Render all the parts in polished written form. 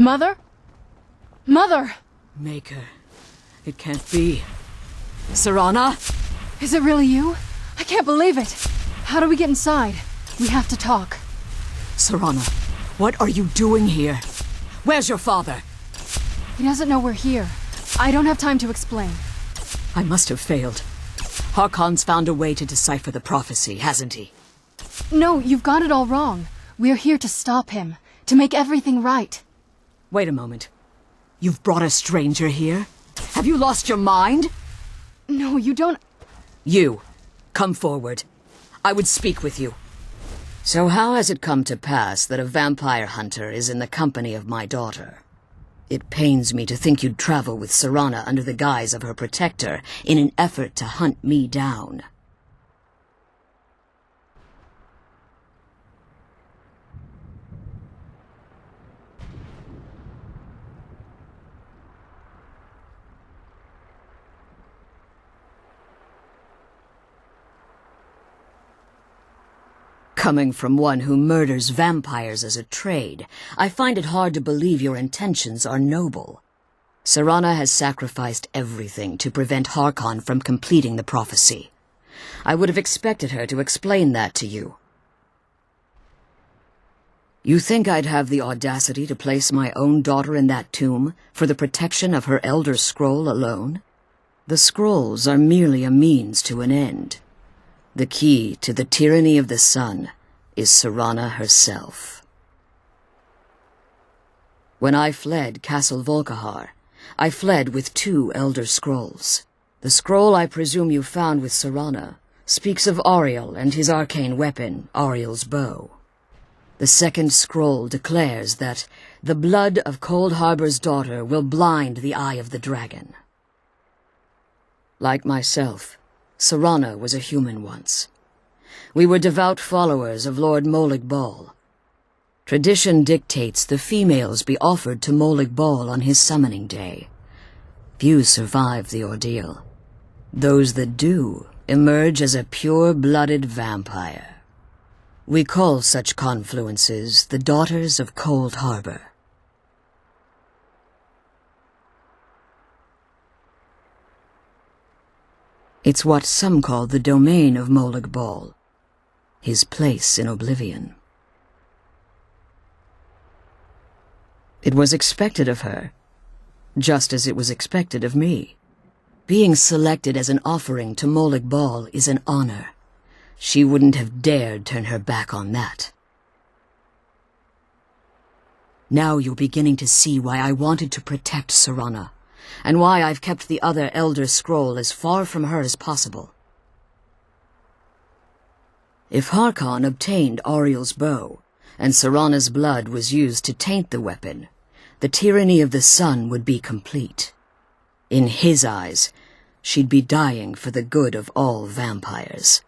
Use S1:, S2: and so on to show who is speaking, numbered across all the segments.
S1: Mother? Mother!
S2: Maker. It can't be. Serana?
S1: Is it really you? I can't believe it. How do we get inside? We have to talk.
S2: Serana, what are you doing here? Where's your father?
S1: He doesn't know we're here. I don't have time to explain.
S2: I must have failed. Harkon's found a way to decipher the prophecy, hasn't he?
S1: No, you've got it all wrong. We're here to stop him, to make everything right.
S2: Wait a moment. You've brought a stranger here? Have you lost your mind?
S1: No, you don't...
S2: You, come forward. I would speak with you. So how has it come to pass that a vampire hunter is in the company of my daughter? It pains me to think you'd travel with Serana under the guise of her protector in an effort to hunt me down. Coming from one who murders vampires as a trade, I find it hard to believe your intentions are noble. Serana has sacrificed everything to prevent Harkon from completing the prophecy. I would have expected her to explain that to you. You think I'd have the audacity to place my own daughter in that tomb for the protection of her Elder Scroll alone? The scrolls are merely a means to an end. The key to the tyranny of the sun is Serana herself. When I fled Castle Volkihar, I fled with 2 Elder Scrolls. The scroll I presume you found with Serana speaks of Auriel and his arcane weapon, Auriel's bow. The 2nd scroll declares that the blood of Cold Harbor's daughter will blind the eye of the dragon. Like myself, Serana was a human once. We were devout followers of Lord Molig Bal. Tradition dictates the females be offered to Molig Bal on his summoning day. Few survive the ordeal. Those that do emerge as a pure-blooded vampire. We call such confluences the Daughters of Cold Harbor. It's what some call the domain of Molig Bal, his place in oblivion. It was expected of her, just as it was expected of me. Being selected as an offering to Molig Bal is an honor. She wouldn't have dared turn her back on that. Now you're beginning to see why I wanted to protect Serana, and why I've kept the other Elder Scroll as far from her as possible. If Harkon obtained Auriel's bow, and Serana's blood was used to taint the weapon, the tyranny of the sun would be complete. In his eyes, she'd be dying for the good of all vampires.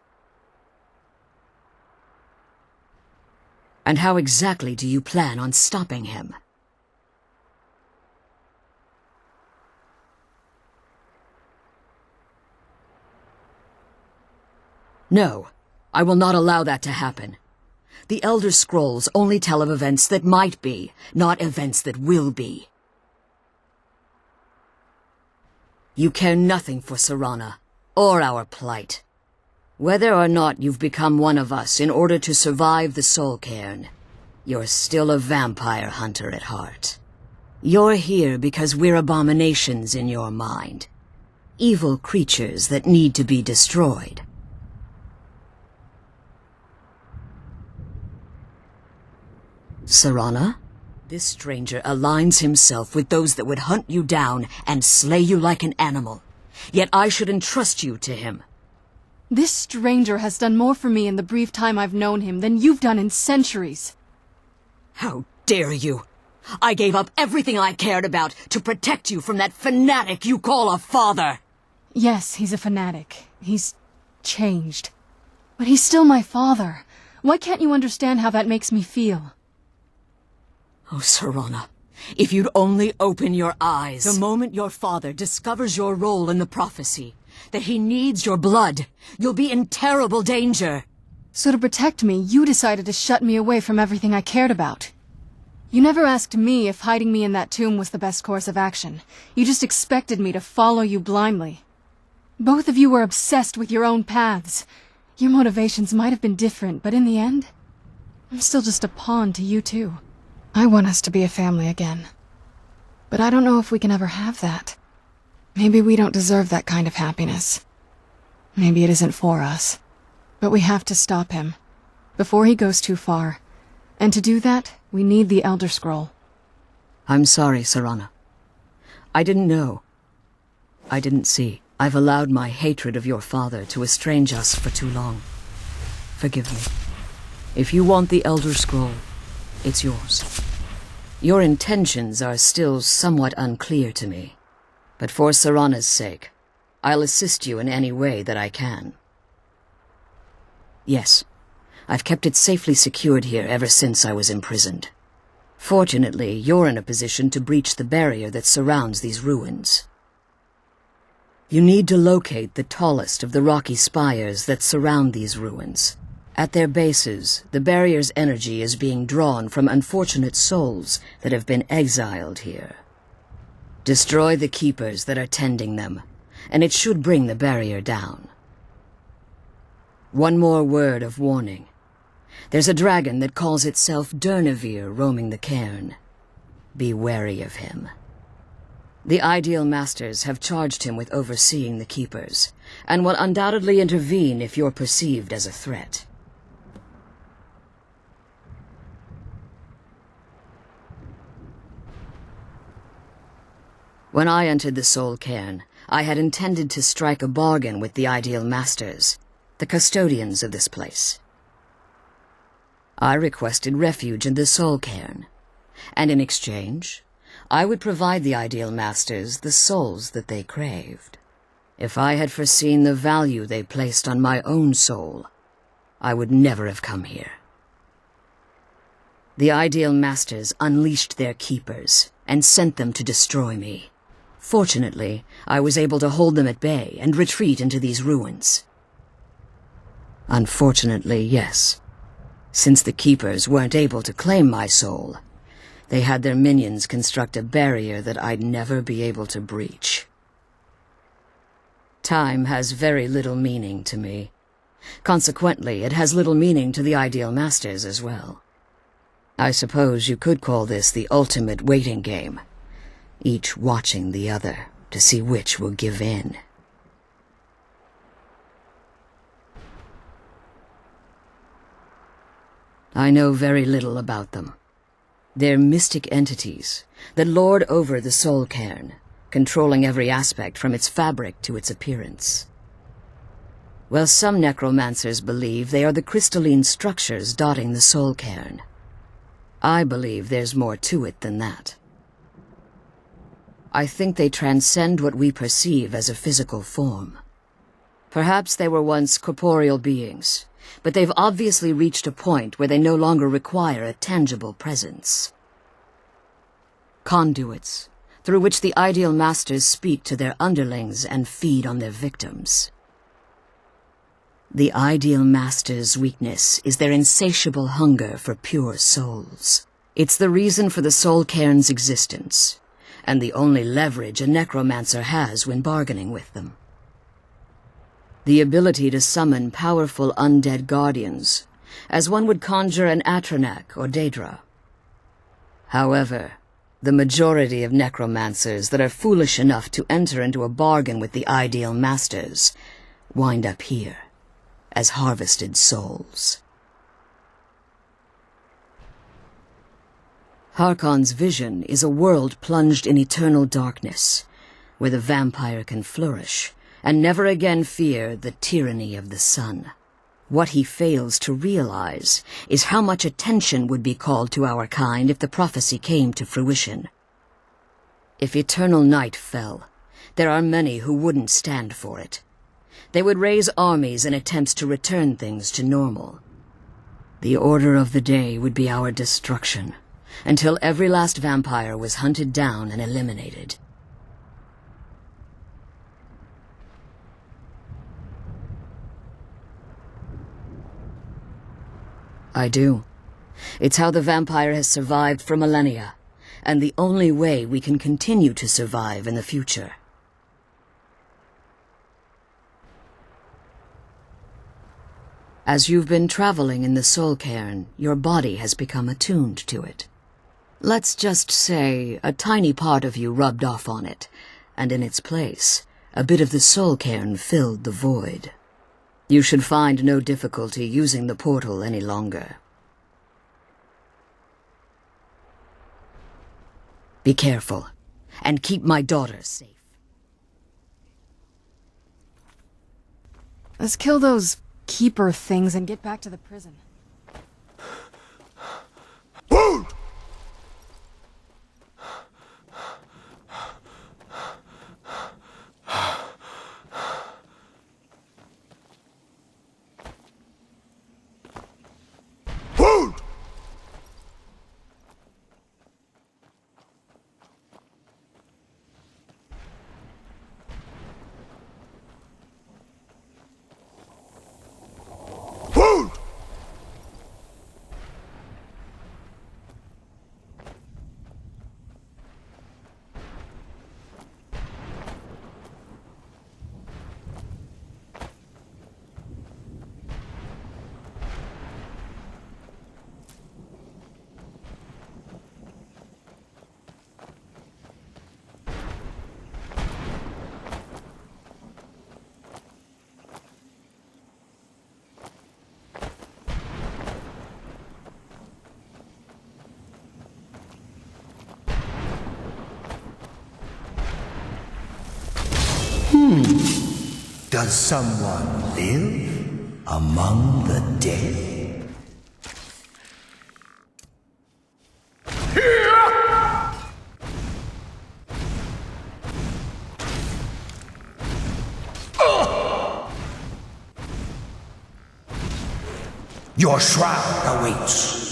S2: And how exactly do you plan on stopping him? No, I will not allow that to happen. The Elder Scrolls only tell of events that might be, not events that will be. You care nothing for Serana, or our plight. Whether or not you've become one of us in order to survive the Soul Cairn, you're still a vampire hunter at heart. You're here because we're abominations in your mind. Evil creatures that need to be destroyed. Serana, this stranger aligns himself with those that would hunt you down and slay you like an animal. Yet I should entrust you to him.
S1: This stranger has done more for me in the brief time I've known him than you've done in centuries.
S2: How dare you! I gave up everything I cared about to protect you from that fanatic you call a father!
S1: Yes, he's a fanatic. He's changed. But he's still my father. Why can't you understand how that makes me feel?
S2: Oh, Serana, if you'd only open your eyes. The moment your father discovers your role in the prophecy, that he needs your blood, you'll be in terrible danger.
S1: So to protect me, you decided to shut me away from everything I cared about. You never asked me if hiding me in that tomb was the best course of action. You just expected me to follow you blindly. Both of you were obsessed with your own paths. Your motivations might have been different, but in the end, I'm still just a pawn to you too. I want us to be a family again. But I don't know if we can ever have that. Maybe we don't deserve that kind of happiness. Maybe it isn't for us. But we have to stop him, before he goes too far. And to do that, we need the Elder Scroll.
S2: I'm sorry, Serana. I didn't know. I didn't see. I've allowed my hatred of your father to estrange us for too long. Forgive me. If you want the Elder Scroll, it's yours. Your intentions are still somewhat unclear to me, but for Serana's sake, I'll assist you in any way that I can. Yes, I've kept it safely secured here ever since I was imprisoned. Fortunately, you're in a position to breach the barrier that surrounds these ruins. You need to locate the tallest of the rocky spires that surround these ruins. At their bases, the barrier's energy is being drawn from unfortunate souls that have been exiled here. Destroy the keepers that are tending them, and it should bring the barrier down. One more word of warning. There's a dragon that calls itself Durnevere roaming the cairn. Be wary of him. The Ideal Masters have charged him with overseeing the keepers, and will undoubtedly intervene if you're perceived as a threat. When I entered the Soul Cairn, I had intended to strike a bargain with the Ideal Masters, the custodians of this place. I requested refuge in the Soul Cairn, and in exchange, I would provide the Ideal Masters the souls that they craved. If I had foreseen the value they placed on my own soul, I would never have come here. The Ideal Masters unleashed their keepers and sent them to destroy me. Fortunately, I was able to hold them at bay and retreat into these ruins. Unfortunately, yes. Since the keepers weren't able to claim my soul, they had their minions construct a barrier that I'd never be able to breach. Time has very little meaning to me. Consequently, it has little meaning to the Ideal Masters as well. I suppose you could call this the ultimate waiting game, each watching the other to see which will give in. I know very little about them. They're mystic entities that lord over the Soul Cairn, controlling every aspect from its fabric to its appearance. While some necromancers believe they are the crystalline structures dotting the Soul Cairn, I believe there's more to it than that. I think they transcend what we perceive as a physical form. Perhaps they were once corporeal beings, but they've obviously reached a point where they no longer require a tangible presence. Conduits, through which the Ideal Masters speak to their underlings and feed on their victims. The Ideal Masters' weakness is their insatiable hunger for pure souls. It's the reason for the Soul Cairn's existence, and the only leverage a necromancer has when bargaining with them. The ability to summon powerful undead guardians, as one would conjure an Atronak or Daedra. However, the majority of necromancers that are foolish enough to enter into a bargain with the Ideal Masters wind up here, as harvested souls. Harkon's vision is a world plunged in eternal darkness, where the vampire can flourish, and never again fear the tyranny of the sun. What he fails to realize is how much attention would be called to our kind if the prophecy came to fruition. If eternal night fell, there are many who wouldn't stand for it. They would raise armies in attempts to return things to normal. The order of the day would be our destruction, until every last vampire was hunted down and eliminated. I do. It's how the vampire has survived for millennia, and the only way we can continue to survive in the future. As you've been traveling in the soul cairn, your body has become attuned to it. Let's just say a tiny part of you rubbed off on it, and in its place, a bit of the soul cairn filled the void. You should find no difficulty using the portal any longer. Be careful, and keep my daughter safe.
S1: Let's kill those keeper things and get back to the prison.
S3: Food! Food! Food! Does someone live among the dead? Your shroud awaits.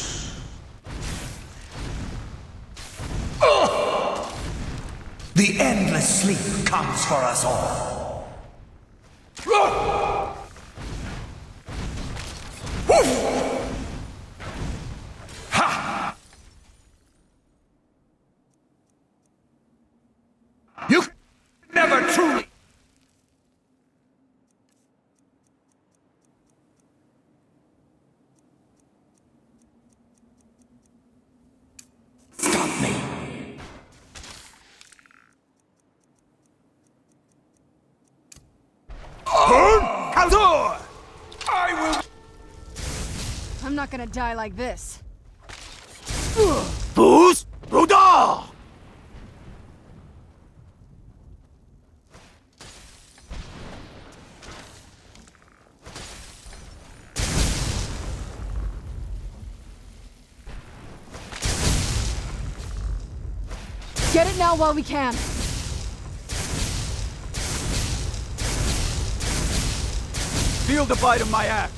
S3: The endless sleep comes for us all. Ha! You never truly... Stop me! Kaldur! I will...
S1: I'm not gonna die like this.
S3: Boost! Rudal!
S1: Get it now while we can.
S3: Feel the bite of my axe.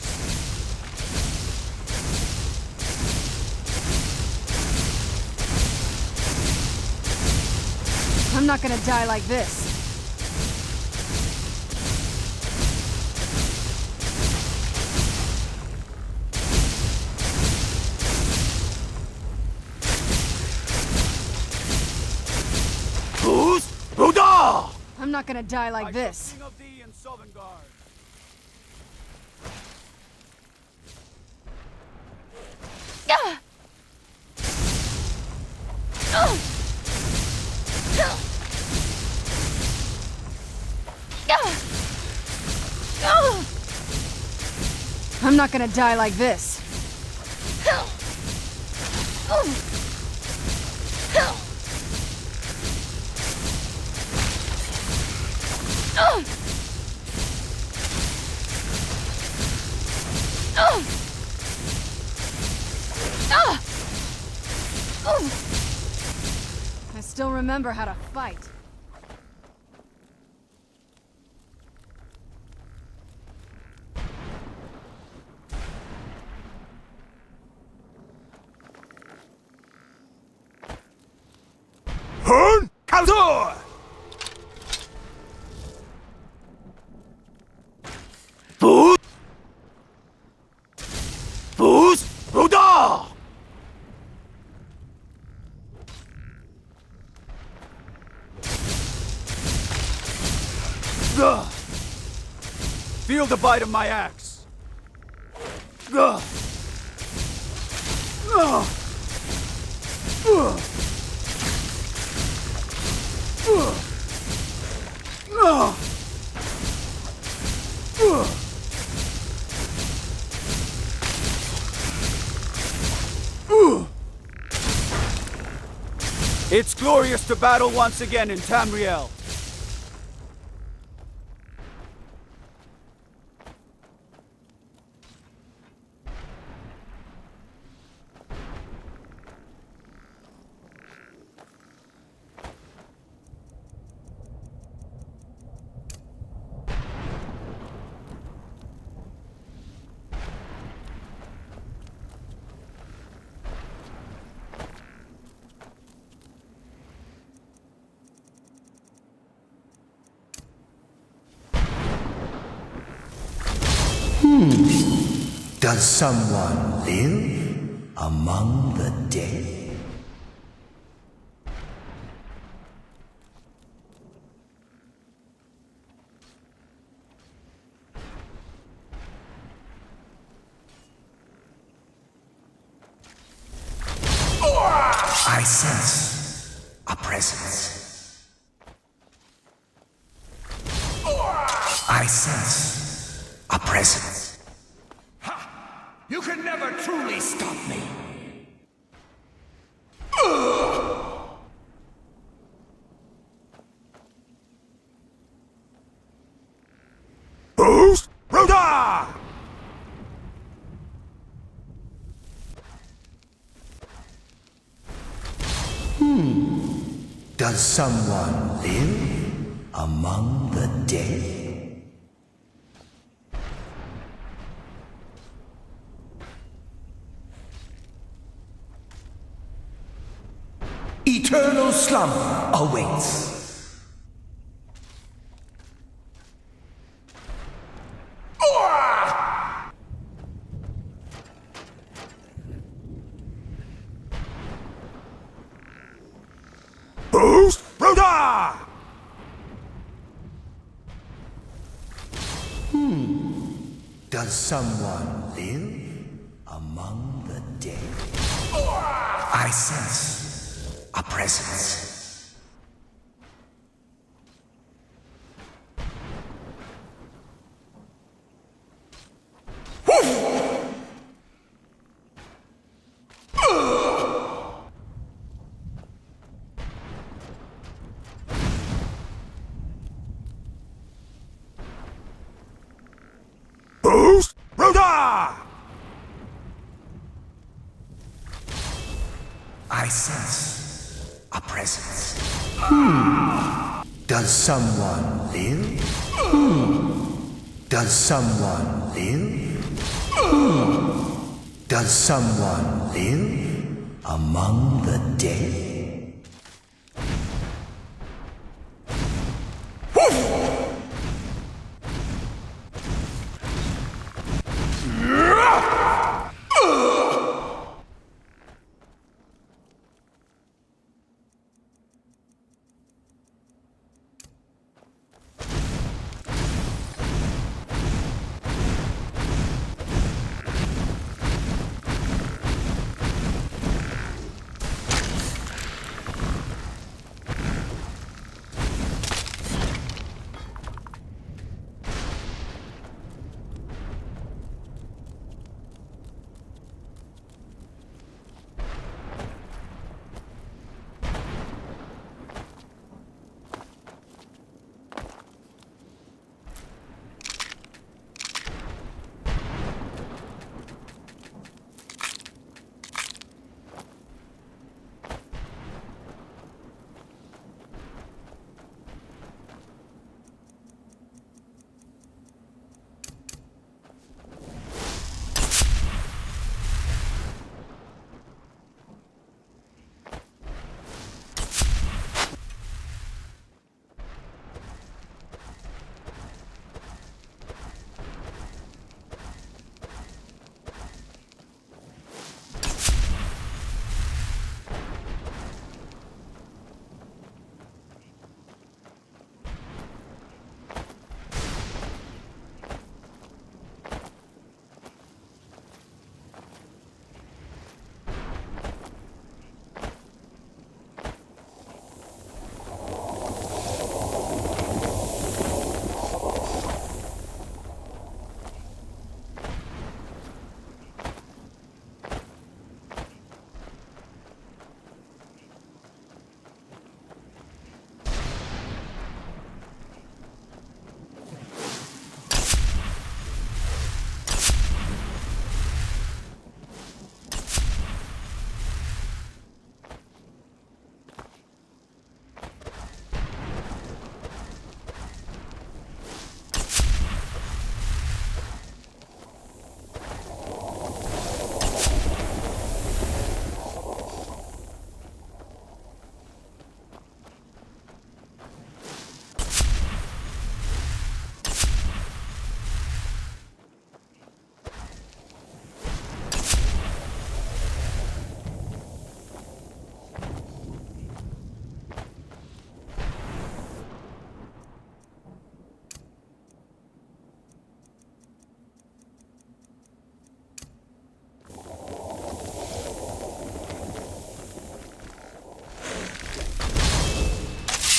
S1: I'm not gonna die like this.
S3: Boost! Rudal!
S1: I'm not gonna die like this.
S3: Of thee in Sovngarde.
S1: I'm not gonna die like this. I still remember how to fight.
S3: Hurn! Kaldur! Boost! Boost! Rudal!
S4: Feel the bite of my axe. Ugh. Ugh. Ugh. Ugh. Ugh. Ugh. Ugh. It's glorious to battle once again in Tamriel.
S3: Does someone live among the dead? I sense a presence. I sense a presence. You can never truly stop me!
S4: Who's Rhoda?
S3: Does someone live among the dead? Eternal slumber awaits.
S4: Who's Rhoda?
S3: Does someone live among the dead? I sense a presence.
S4: Who's Rhoda?
S3: I sense a presence. Does someone live? Does someone live? Does someone live among the dead?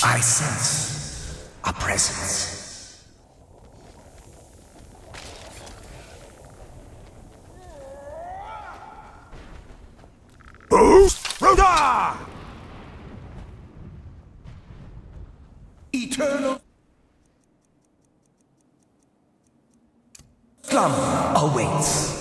S3: I sense a presence.
S4: Rhoda!
S3: Eternal slumber awaits.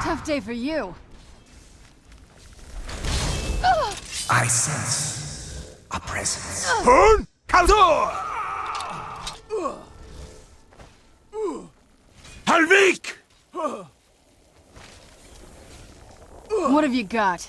S1: Tough day for you.
S3: I sense a presence.
S4: Hun! Kaldor! Halvik!
S1: What have you got?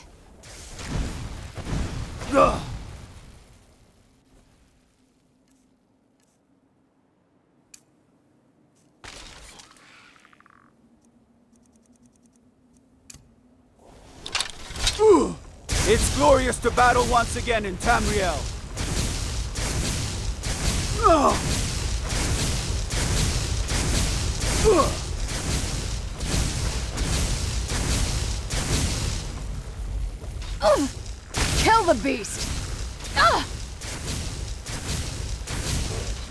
S4: It's glorious to battle once again in Tamriel.
S1: Kill the beast! Ah!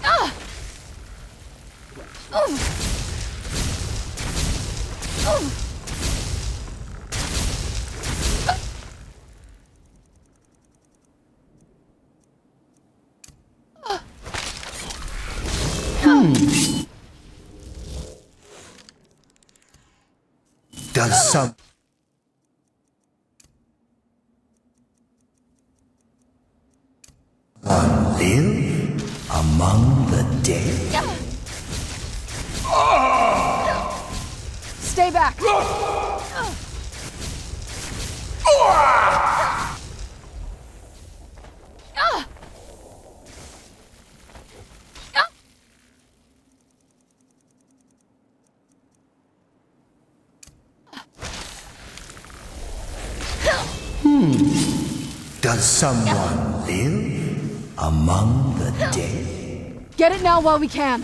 S1: Ah!
S3: Does some one live among the dead?
S1: Stay back!
S3: Does someone live among the dead?
S1: Get it now while we can.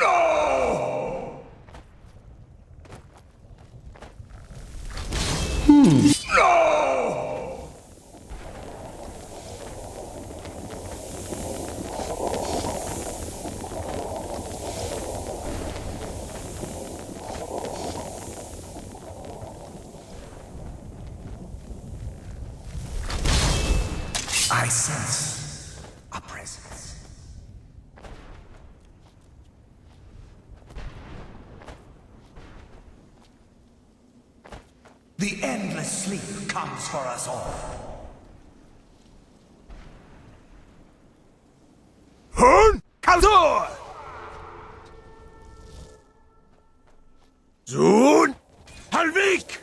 S3: No! No! I sense a presence. The endless sleep comes for us all.
S4: Hun! Kaldor! Zun! Halvik!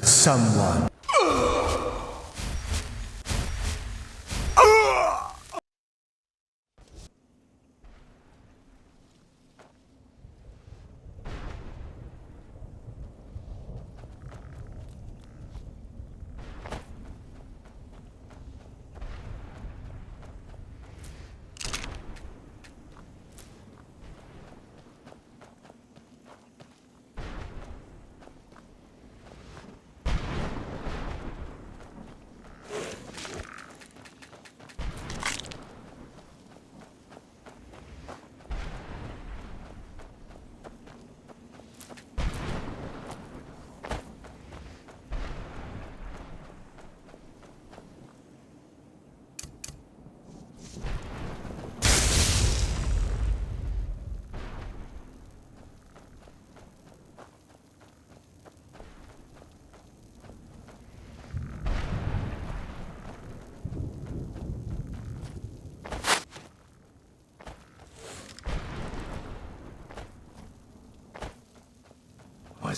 S3: Someone.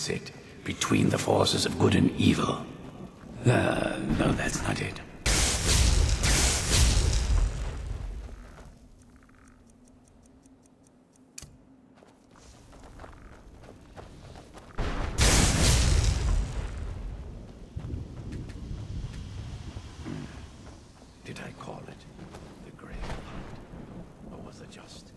S3: was it? Between the forces of good and evil. No, that's not it. Did I call it the grave hunt? Or was it just...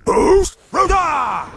S4: Who's Rhoda?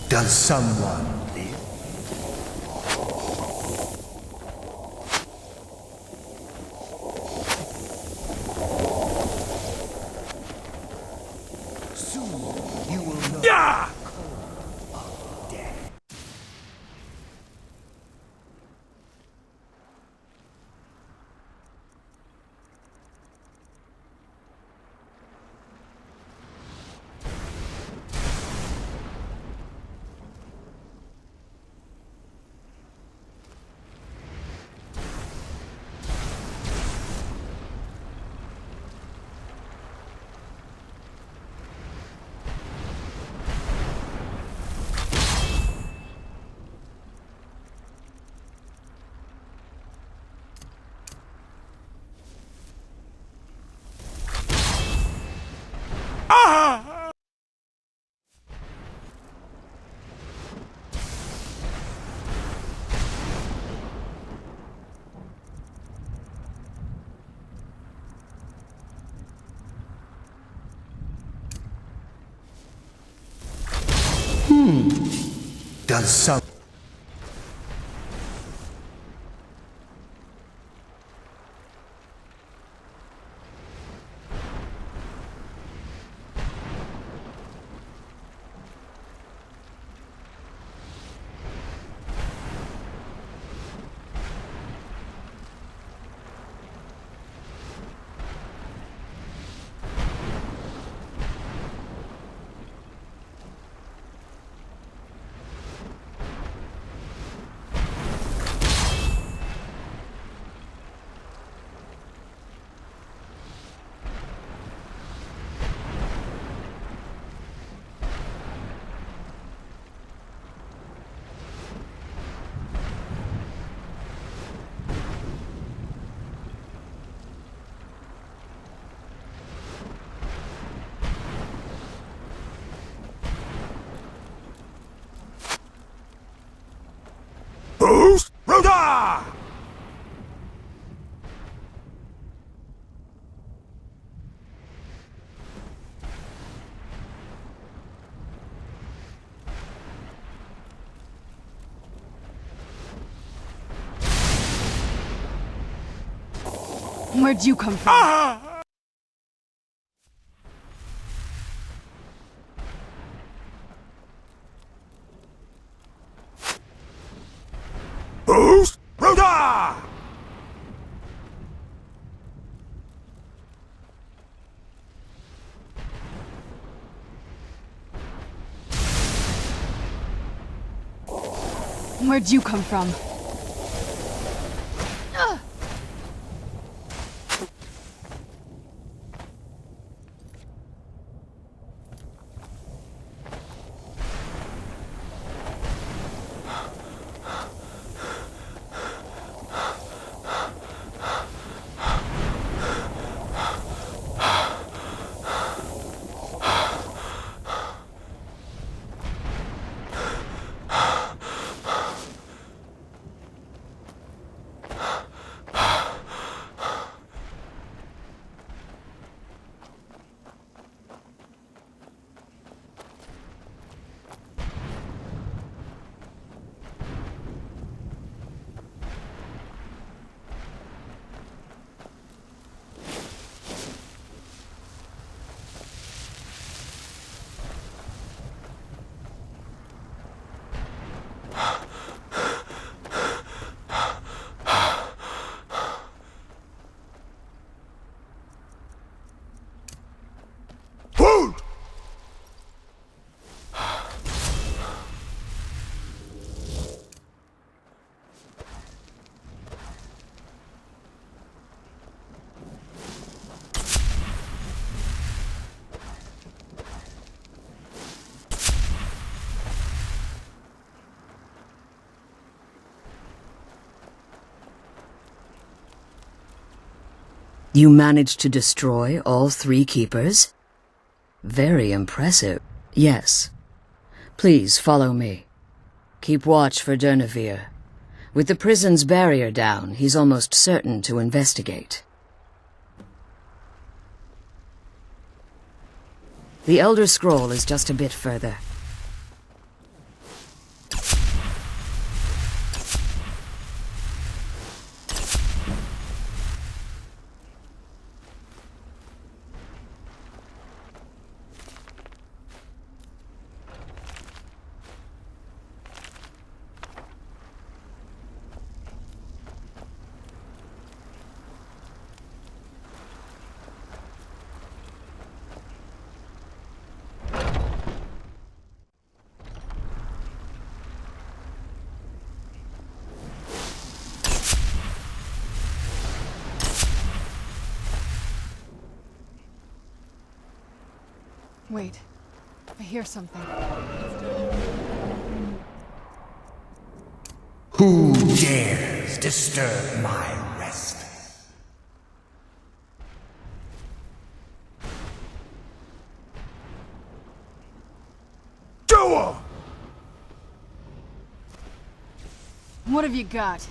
S3: Does someone live?
S5: Does some... Who's Rhoda?
S1: Where'd you come from?
S5: Who's Rhoda?
S1: Where'd you come from?
S5: Food!
S2: You managed to destroy all 3 keepers? Very impressive. Yes. Please follow me. Keep watch for Durnevere. With the prison's barrier down, he's almost certain to investigate. The Elder Scroll is just a bit further.
S1: Wait. I hear something.
S5: Who dares disturb my rest? Joa!
S1: What have you got?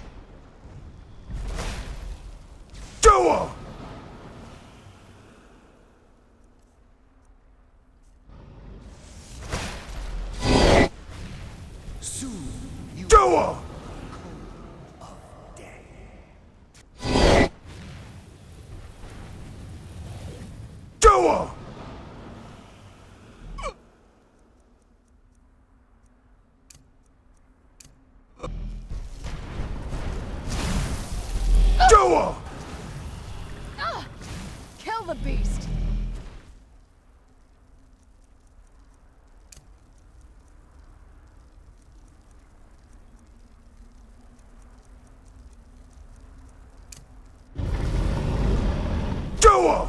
S5: Joa! Do 'em!
S1: Kill the beast!
S5: Do 'em!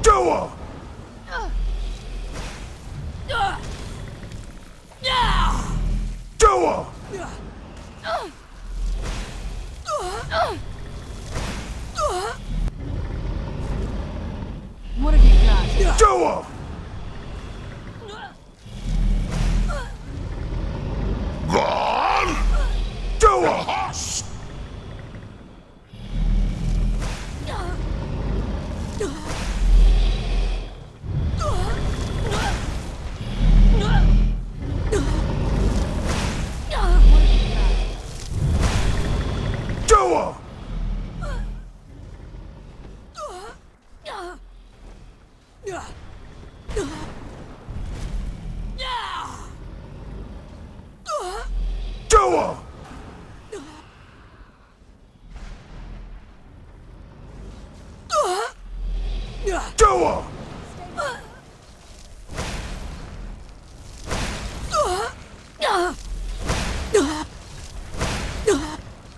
S5: Do 'em! Do 'em!
S1: What have you got?
S5: Do 'em! Gone! Do 'em! Do 'em! Do 'em!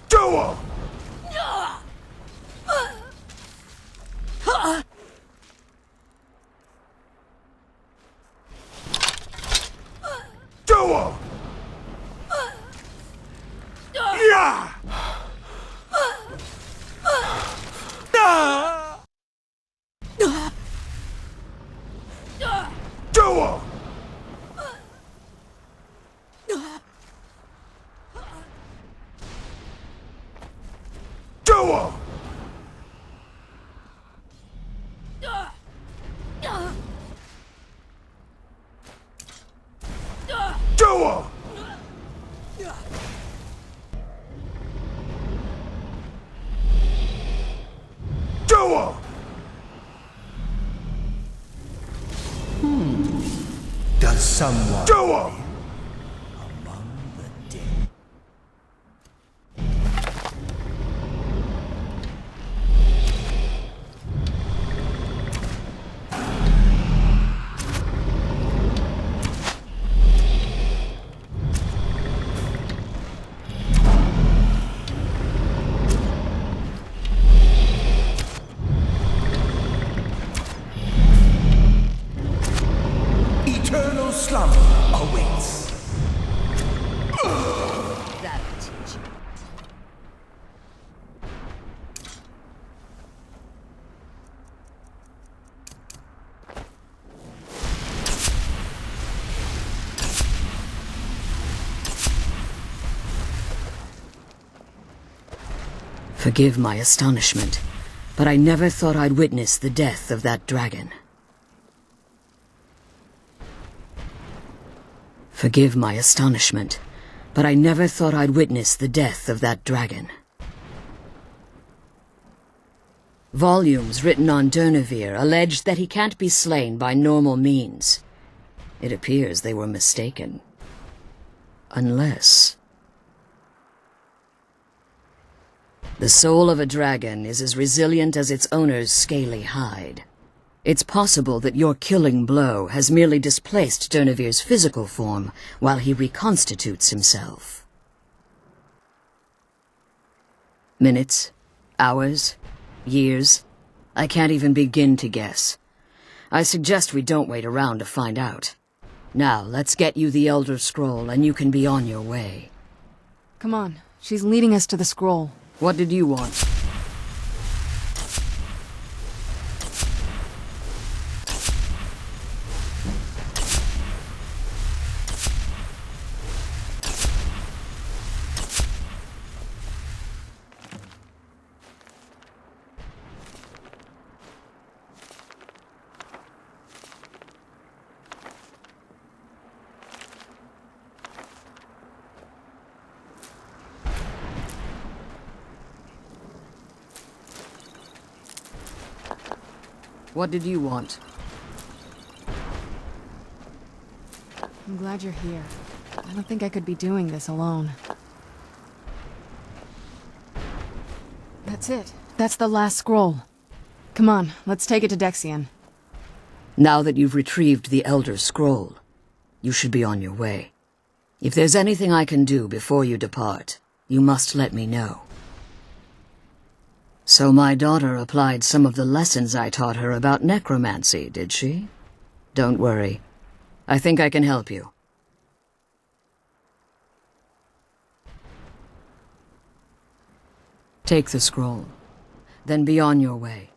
S5: Do 'em! Do 'em! Do 'em! Yeah! Do 'em! Do 'em! Do 'em! Do 'em!
S6: Does someone
S5: Do 'em!
S6: among the dead? Eternal slumber awaits.
S2: That'll teach you. Forgive my astonishment, but I never thought I'd witness the death of that dragon. Forgive my astonishment, but I never thought I'd witness the death of that dragon. Volumes written on Durnevere allege that he can't be slain by normal means. It appears they were mistaken. Unless... The soul of a dragon is as resilient as its owner's scaly hide. It's possible that your killing blow has merely displaced Durnevere's physical form while he reconstitutes himself. Minutes? Hours? Years? I can't even begin to guess. I suggest we don't wait around to find out. Now, let's get you the Elder Scroll and you can be on your way.
S1: Come on, she's leading us to the scroll.
S2: What did you want? What did you want?
S1: I'm glad you're here. I don't think I could be doing this alone. That's it. That's the last scroll. Come on, let's take it to Dexion.
S2: Now that you've retrieved the Elder Scroll, you should be on your way. If there's anything I can do before you depart, you must let me know. So my daughter applied some of the lessons I taught her about necromancy, did she? Don't worry. I think I can help you. Take the scroll, then be on your way.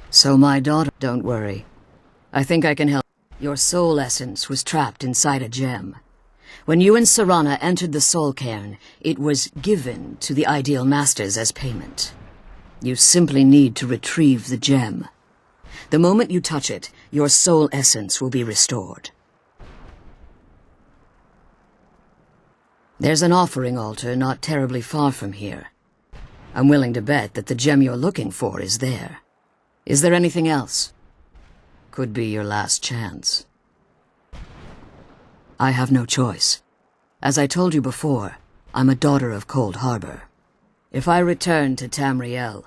S2: So my daughter... Don't worry. I think I can help. Your soul essence was trapped inside a gem. When you and Serana entered the soul cairn, it was given to the Ideal Masters as payment. You simply need to retrieve the gem. The moment you touch it, your soul essence will be restored. There's an offering altar not terribly far from here. I'm willing to bet that the gem you're looking for is there. Is there anything else? Could be your last chance. I have no choice. As I told you before, I'm a daughter of Cold Harbor. If I return to Tamriel,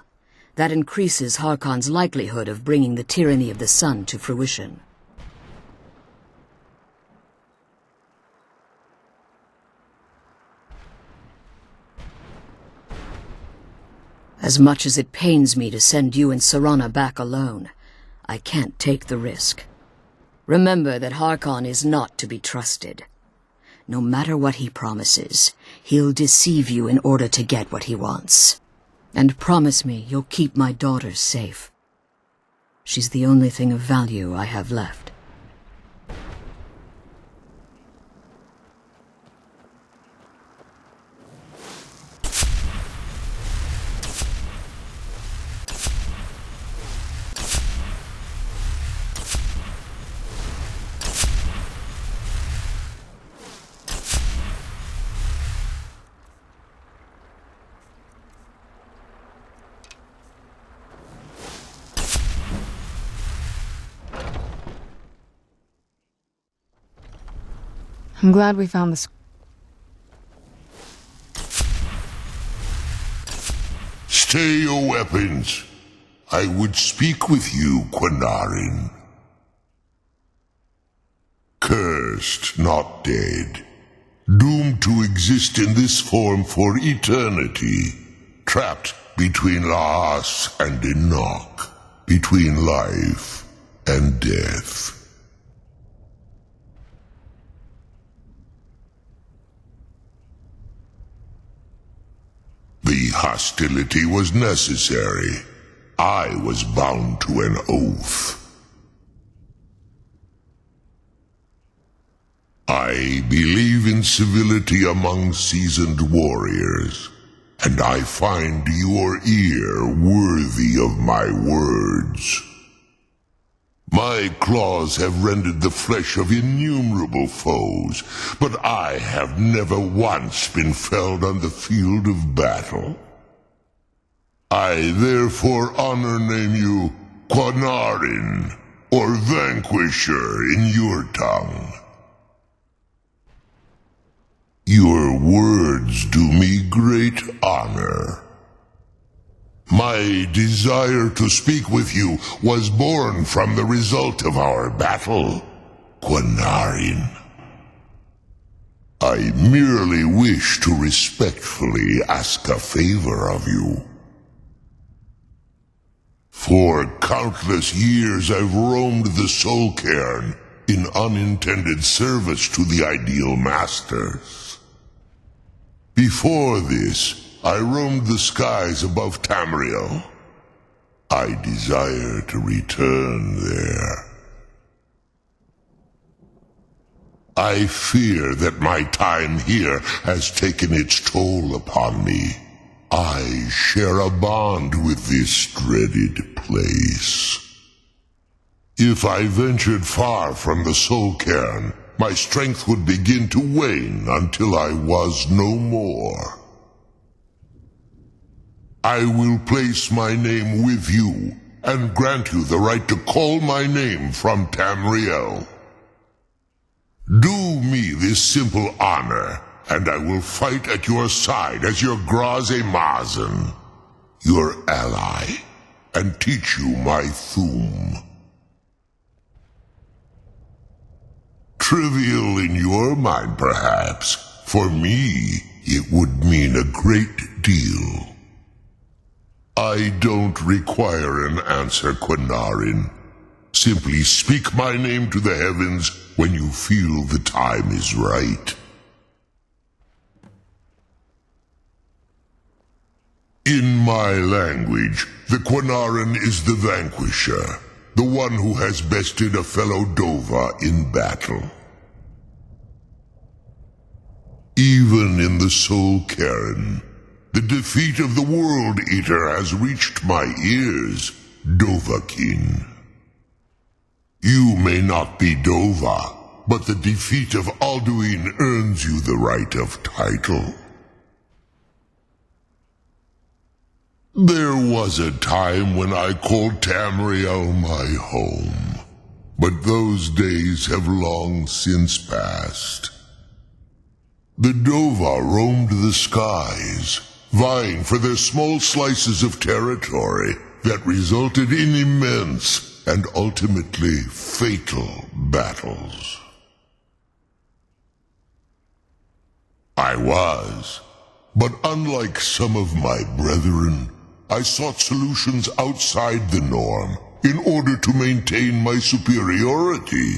S2: that increases Harkon's likelihood of bringing the tyranny of the sun to fruition. As much as it pains me to send you and Serana back alone, I can't take the risk. Remember that Harkon is not to be trusted. No matter what he promises, he'll deceive you in order to get what he wants. And promise me you'll keep my daughter safe. She's the only thing of value I have left.
S1: I'm glad we found this.
S5: Stay your weapons. I would speak with you, Quinarin. Cursed, not dead. Doomed to exist in this form for eternity. Trapped between Laas and Enoch. Between life and death. The hostility was necessary. I was bound to an oath. I believe in civility among seasoned warriors, and I find your ear worthy of my words. My claws have rended the flesh of innumerable foes, but I have never once been felled on the field of battle. I therefore name you Quinarin, or Vanquisher in your tongue. Your words do me great honor. My desire to speak with you was born from the result of our battle, Quinarin. I merely wish to respectfully ask a favor of you. For countless years I've roamed the Soul Cairn in unintended service to the Ideal Masters. Before this, I roamed the skies above Tamriel. I desire to return there. I fear that my time here has taken its toll upon me. I share a bond with this dreaded place. If I ventured far from the Soul Cairn, my strength would begin to wane until I was no more. I will place my name with you, and grant you the right to call my name from Tamriel. Do me simple honor, and I will fight at your side as your Graze Mazen, your ally, and teach you my Thum. Trivial in your mind, perhaps. For me, it would mean a great deal. I don't require an answer, Quinarin. Simply speak my name to the heavens when you feel the time is right. In my language, the Quinarin is the vanquisher, the one who has bested a fellow Dova in battle. Even in the Soul Cairn, the defeat of the World Eater has reached my ears, Dovahkiin. You may not be Dova, but the defeat of Alduin earns you the right of title. There was a time when I called Tamriel my home, but those days have long since passed. The Dova roamed the skies, vying for their small slices of territory that resulted in immense and ultimately fatal battles. I was, but unlike some of my brethren, I sought solutions outside the norm in order to maintain my superiority.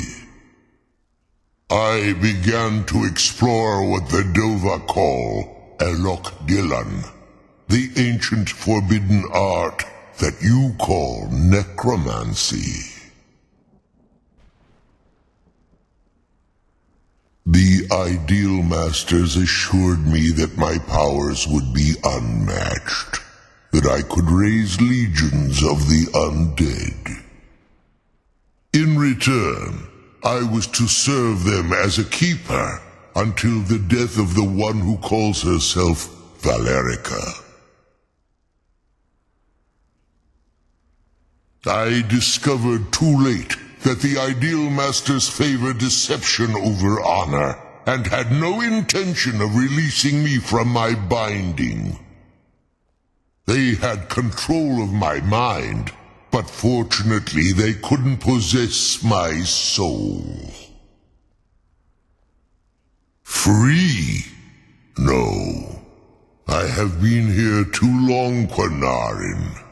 S5: I began to explore what the Dova call Elok Dilan, the ancient forbidden art that you call necromancy. The Ideal Masters assured me that my powers would be unmatched, that I could raise legions of the undead. In return, I was to serve them as a keeper until the death of the one who calls herself Valerica. I discovered too late that the Ideal Masters favor deception over honor, and had no intention of releasing me from my binding. They had control of my mind, but fortunately they couldn't possess my soul. Free? No. I have been here too long, Quinarin.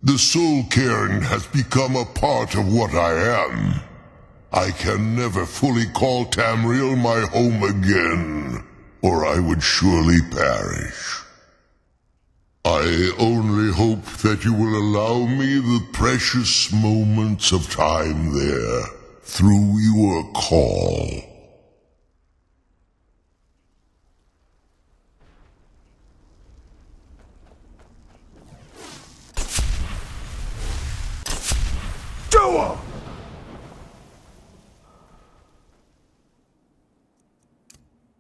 S5: The Soul Cairn has become a part of what I am. I can never fully call Tamriel my home again, or I would surely perish. I only hope that you will allow me the precious moments of time there, through your call.
S4: Joa!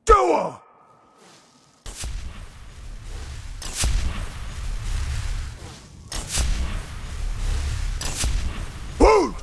S4: Joa! Hold!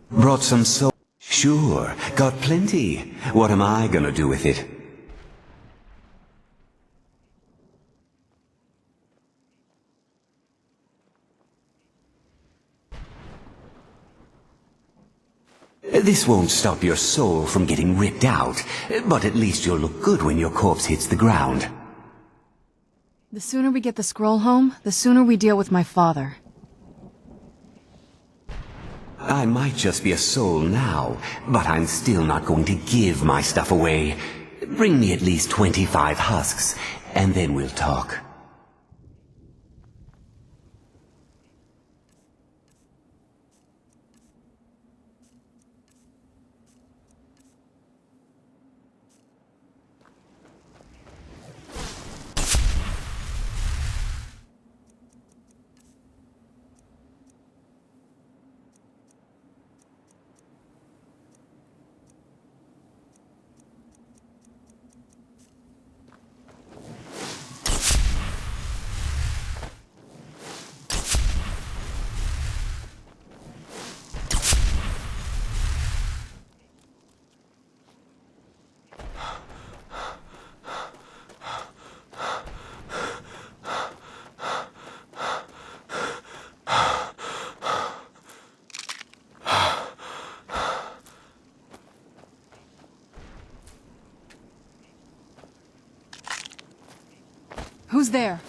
S7: Brought some soul. Sure, got plenty. What am I gonna do with it? This won't stop your soul from getting ripped out, but at least you'll look good when your corpse hits the ground.
S1: The sooner we get the scroll home, the sooner we deal with my father.
S7: I might just be a soul now, but I'm still not going to give my stuff away. Bring me at least 25 husks, and then we'll talk.
S1: Who's there?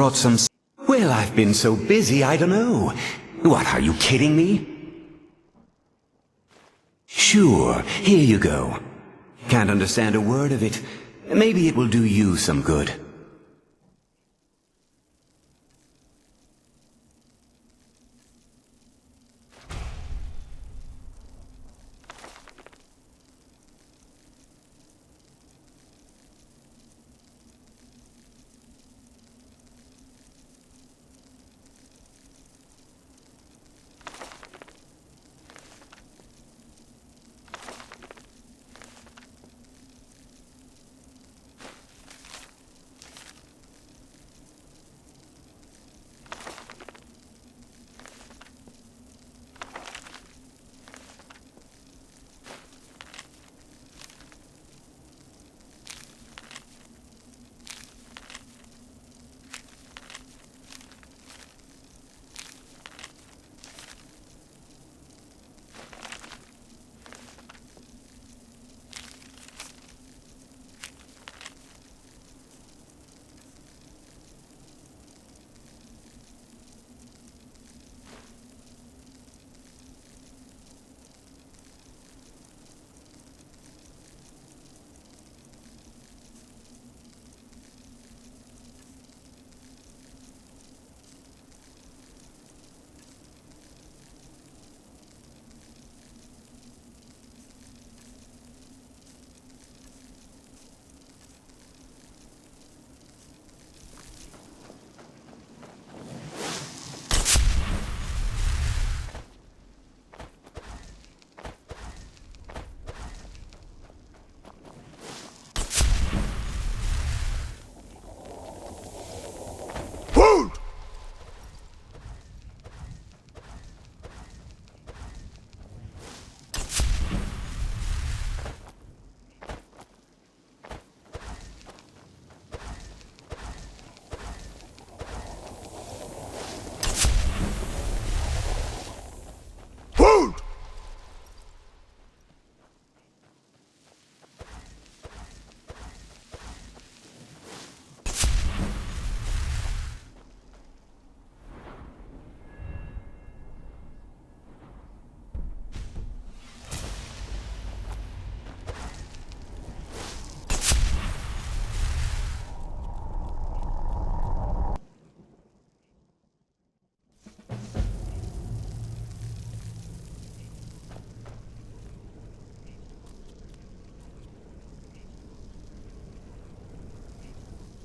S7: brought some... Well, I've been so busy, I don't know. What, are you kidding me? Sure, here you go. Can't understand a word of it. Maybe it will do you some good.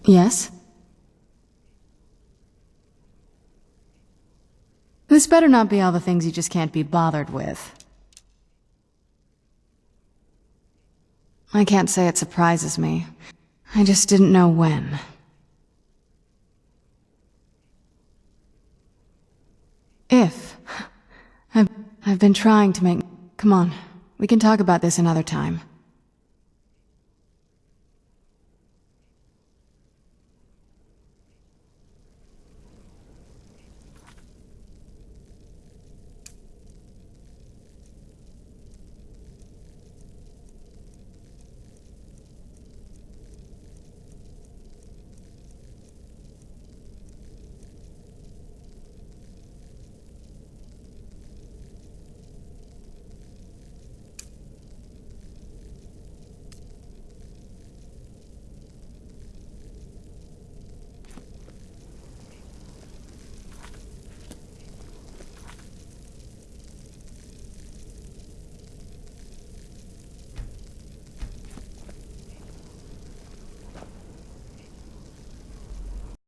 S1: Yes? This better not be all the things you just can't be bothered with. I can't say it surprises me. I just didn't know when. If. I've been trying to make... Come on, we can talk about this another time.